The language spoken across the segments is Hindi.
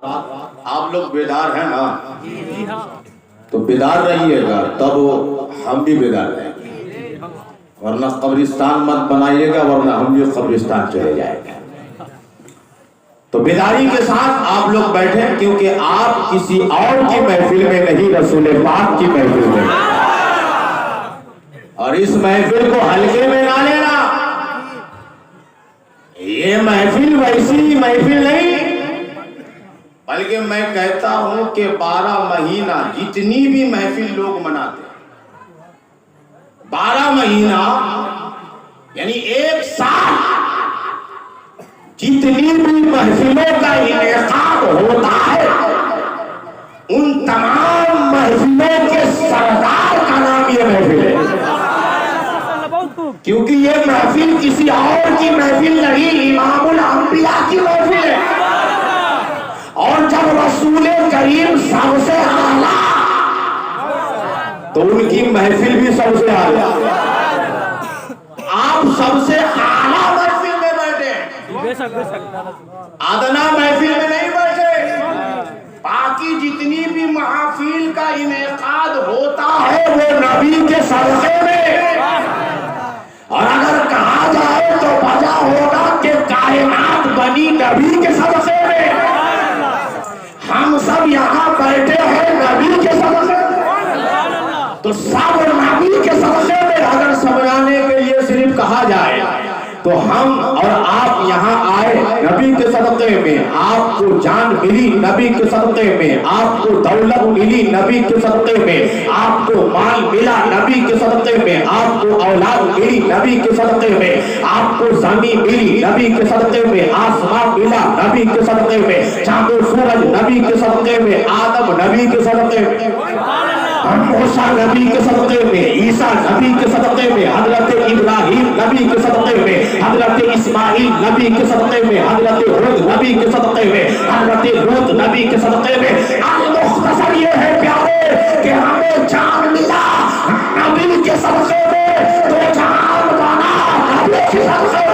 आप लोग बेदार हैं ना, तो बेदार रहिएगा तब हम भी बेदार रहेंगे, वरना कब्रिस्तान मत बनाइएगा, वरना हम भी कब्रिस्तान चले जाएंगे। तो बेदारी के साथ आप लोग बैठे, क्योंकि आप किसी और की महफिल में नहीं, रसूल पाक की महफिल में। और इस महफिल को हल्के में ना लेना, ये महफिल वैसी महफिल नहीं, बल्कि मैं कहता हूं कि 12 महीना जितनी भी महफिल लोग मनाते हैं, 12 महीना यानी एक साल जितनी भी महफिलों का इनेकाद होता है, उन तमाम महफिलों के सरदार का नाम ये महफिल है। क्योंकि ये महफिल किसी और की महफिल नहीं, इमामुल अंबिया की महफिल है। और जब रसूल करीम सबसे आला, तो उनकी महफिल भी सबसे आला। आप सबसे आला महफिल में बैठे, आदना महफिल में नहीं बैठे। बाकी जितनी भी महफिल का इनेकाद होता है वो नबी के सदक़े में। और अगर कहा जाए तो वजह होगा कि कायनात बनी नबी के सदक़े में। हम सब यहाँ बैठे हैं नबी के सदक़े में, तो सब नबी के सदक़े में अगर समझाने के लिए सिर्फ कहा जाए तो हम और आप यहाँ आए नबी के सदक़े में, आपको जान मिली नबी के सदक़े में, आपको दौलत मिली नबी के सदक़े में, आपको माल मिला नबी के सदक़े में, आपको औलाद मिली नबी के सदक़े में, आपको ज़मीन मिली नबी के सदक़े में, आसमान मिला नबी के सदक़े में, चाँद सूरज नबी के सदक़े में, आदम नबी के सदक़े में, मूसा नबी के सदक़े में, ईसा नबी के सदक़े में, हज़रत इब्राहिम नबी के सदक़े में, हज़रत इस्माइल नबी के सदक़े में, हज़रत हूद नबी के सदक़े में, हज़रत लूत नबी के सदक़े में। मुख्तसर ये है प्यारे कि हमें जान मिला नबी के सदक़े में, तो जान बना नबी के सदक़े में।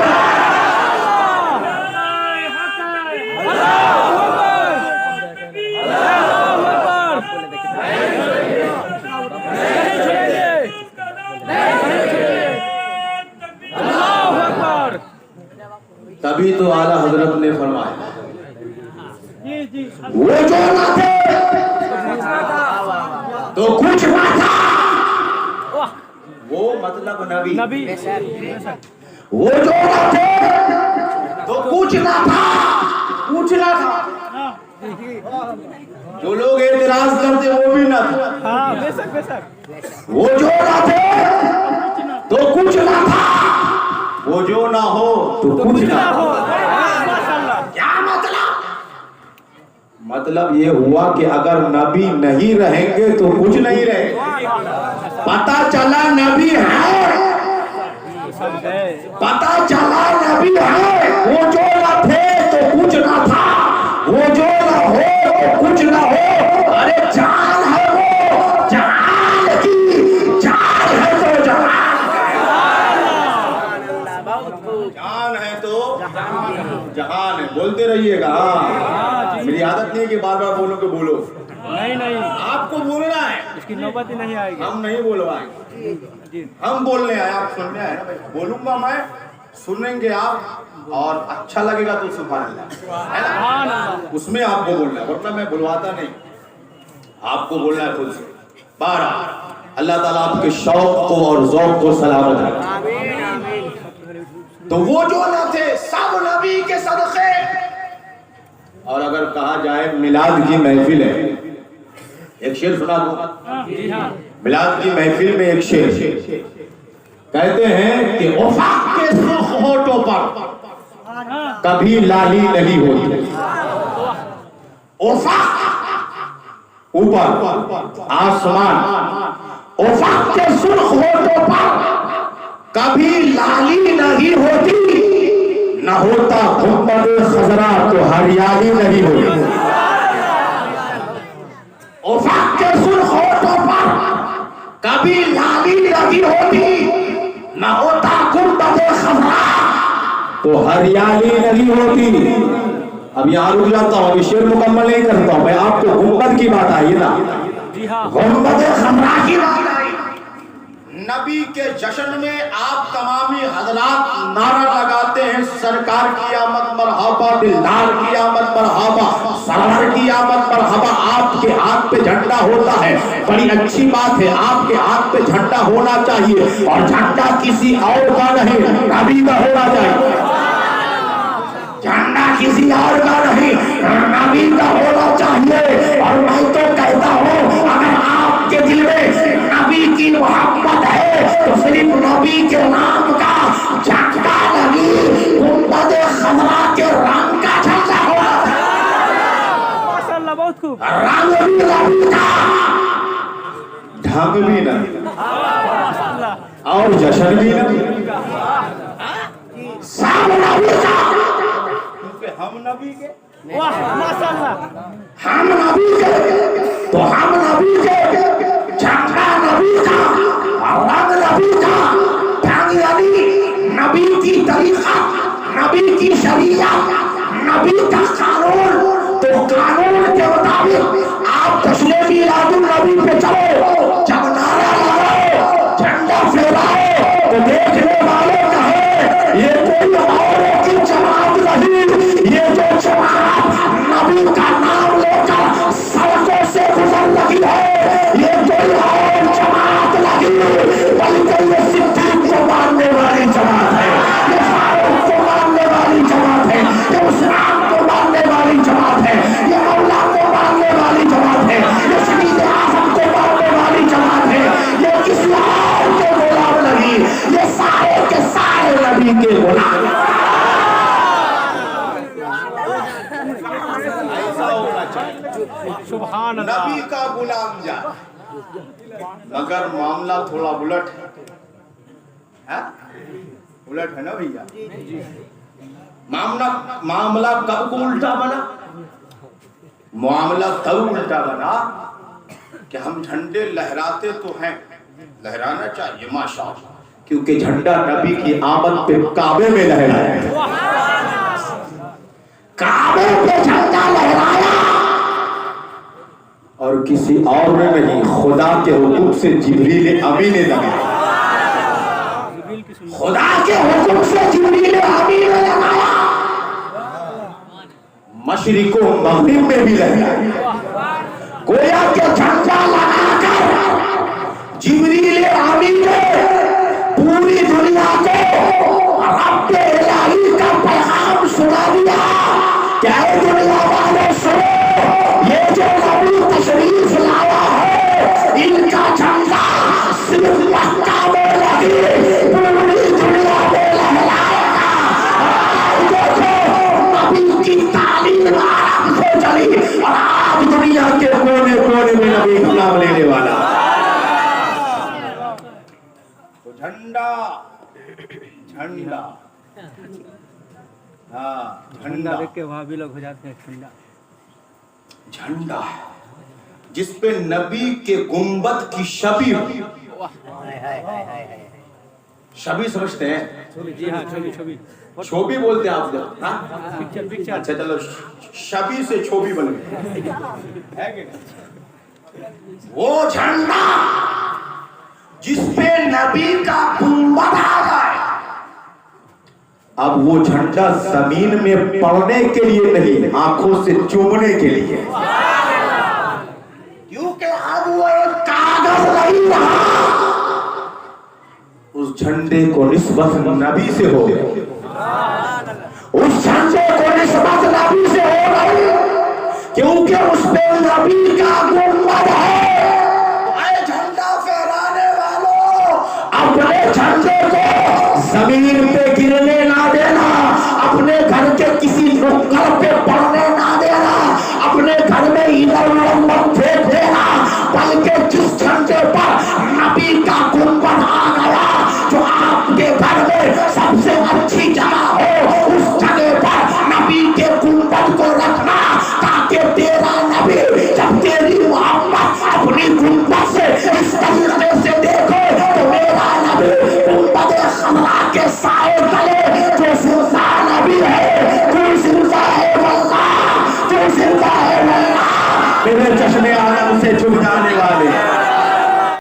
तभी तो आला हजरत ने फरमाया, वो जो ना थे तो कुछ ना था, वो मतलब नबी। वो जो ना थे तो कुछ ना था, कुछ ना था। जो लोग एतराज करते वो भी ना था। वो जो ना थे तो कुछ ना था, वो जो ना हो तो कुछ ना हो। क्या मतलब ये हुआ कि अगर नबी नहीं रहेंगे तो कुछ नहीं रहेगा। पता चला नबी है, पता चला नबी है। वो जो ना थे तो कुछ ना था, वो जो ना हो तो कुछ ना हो। अरे जान है वो, जान की जान है तो जान है तो जहान है। बोलते रहिएगा। हाँ, मेरी आदत नहीं है कि बार बार बोलो कि बोलो। नहीं, आपको बोलना है, इसकी नौबत ही नहीं आएगी। हम नहीं बोलवाएंगे, हम बोलने आए, आप सुनने आए ना। बोलूंगा मैं, सुनेंगे आप, और अच्छा लगेगा तो सुभान अल्लाह, है ना। उसमें आपको बोलना है, वरना मैं बुलवाता नहीं, आपको बोलना है खुद से। 12 अल्लाह ताला आपके शौक को और ज़ौक़ को सलामत रखे। तो वो जो ना थे सब नबी के सदक़े। और अगर कहा जाए मिलाद की महफिल है, एक शेर सुना दो। मिलाद की महफिल में एक शेर कहते हैं कि उफ़क़ के सुर्ख़ होठों पर कभी लाली नहीं होती। उफ़क़ ऊपर आसमान, उफ़क़ के सुर्ख़ होठों पर कभी लाली नहीं होती, न होता गुंबद खज़रा तो हरियाली नहीं होती। उफ़क़ के सुर्ख़ होठों पर कभी लाली नहीं होती, न होता गुंबद खज़रा तो हरियाली नहीं होती। अब यहाँ रुक जाता हूँ, अभी शेर मुकम्मल नहीं करता हूँ मैं। आपको गुंबद की बात आई ना, गुंबद खमरा की बात आई। नबी के जश्न में आप तमामी हजरात नारा लगाते हैं, सरकार की आमद मरहबा, दिलदार की आमद मरहबा, सरवर की आमद मरहबा। आपके हाथ पे झंडा होता है, बड़ी अच्छी बात है, आपके हाथ पे झंडा होना चाहिए, और झंडा किसी और का नहीं, नबी का होना चाहिए। झंडा किसी और का नहीं, नबी का होना चाहिए। और मैं तो कहता हूँ, अगर आपके दिल में नबी की मोहब्बत है तो सिर्फ नबी के नाम का झंडा लगी, गुंबद खमरा के रंग का झंडा होना चाहिए। माशाअल्लाह, बहुत खूब। रंग भी नबी का, ढंग भी नबी और जश्न भी नबी, सब नबी का। हम नबी के, वाह माशाअल्लाह, हम नबी के, तो हम नबी के, झंडा नबी का, रंग नबी का, ढंग यानी नबी की तरीका, नबी की शरीयत, नबी का कानून। तो कानून के मुताबिक आप जश्न मिलादुन नबी पे चलो, जब नारा लगाओ, झंडा फहराओ, तो देखने वाले कहे ये कोई औरों की जमात नहीं, ये जो जमात नबी का नाम लेकर सड़कों से गुजर लगी है, ये कोई और जमात नहीं, बल्कि ये सिद्दीक को मानने वाली जमात है, ये फारूक को मानने वाली जमात है, ये उस्मान को मानने वाली जमात है, ये मौला को मानने वाली जमात है, ये शहीद आजम को मानने वाली जमात है, ये किसी और के गुलाम नहीं, ये सारे के सारे नबी के गुलाम। सुभान अल्लाह, नबी का गुलाम जा, मगर मामला थोड़ा उलट है, उलट है ना भैया। मामला कब को उल्टा बना? मामला तब उल्टा बना कि हम झंडे लहराते तो हैं, लहराना चाहिए माशाअल्लाह, क्योंकि झंडा नबी की आमद पे काबे में लहराया, काबे पे झंडा लहराया, और किसी और ने नहीं, खुदा के हुक्म से जिब्रील अमीन ने लगाया, खुदा के हुक्म से जिब्रील अमीन ने लगाया, मशरिको मगरिब में भी लगाया। गोया के झंडा लगाकर जिब्रील अमीन ने पूरी दुनिया को रब्बे इलाही का पैगाम सुना दिया। क्या दुनिया वाले सुनो, ये जो नबी तशरीफ लाया है, इनका झंडा सिर्फ मक्का में लगी पूरी दुनिया में लहराएगा। देखो नबी की तालीम आराम से चली, और आज दुनिया के कोने कोने में नबी का नाम लेने वाला। तो झंडा, झंडा, हाँ झंडा देख के वहाँ भी लोग हो जाते हैं ठंडा। झंडा जिसपे नबी के गुंबद की छवि, छवि समझते हैं? जी हाँ, छवि छवि छवि बोलते हैं आप लोग, हाँ? Picture picture. अच्छा चलो, छवि से छवि बन गई है कि नहीं? वो झंडा जिसपे नबी का गुंबद आ जाए, अब वो झंडा जमीन में पड़ने के लिए नहीं, आंखों से चूमने के लिए, क्योंकि अब वो एक कागज नहीं रहा, उस झंडे को निस्बत नबी से हो गई, उस झंडे को निस्बत नबी से हो गई, क्योंकि उस पे नबी का गुंबद है। झंडा फहराने वालों, अपने झंडे को जमीन पे गिरने ना देना, अपने घर के किसी नुक्कड़ पे पड़ने ना देना, अपने घर में इधर उधर मत फेंक देना, बल्कि जिस झंडे पर नबी का गुंबद आ गया, जो आपके घर में सबसे अच्छी जगह हो, उस जगह पर नबी के गुंबद को रखना, ताकि तेरा नबी जब तेरी मोहब्बत अपनी गुंबद से इस तरीके से देखो, तो मेरा नबी गुंबद खमरा के साए तले मेरे चश्मे आलम से छुप जाने वाले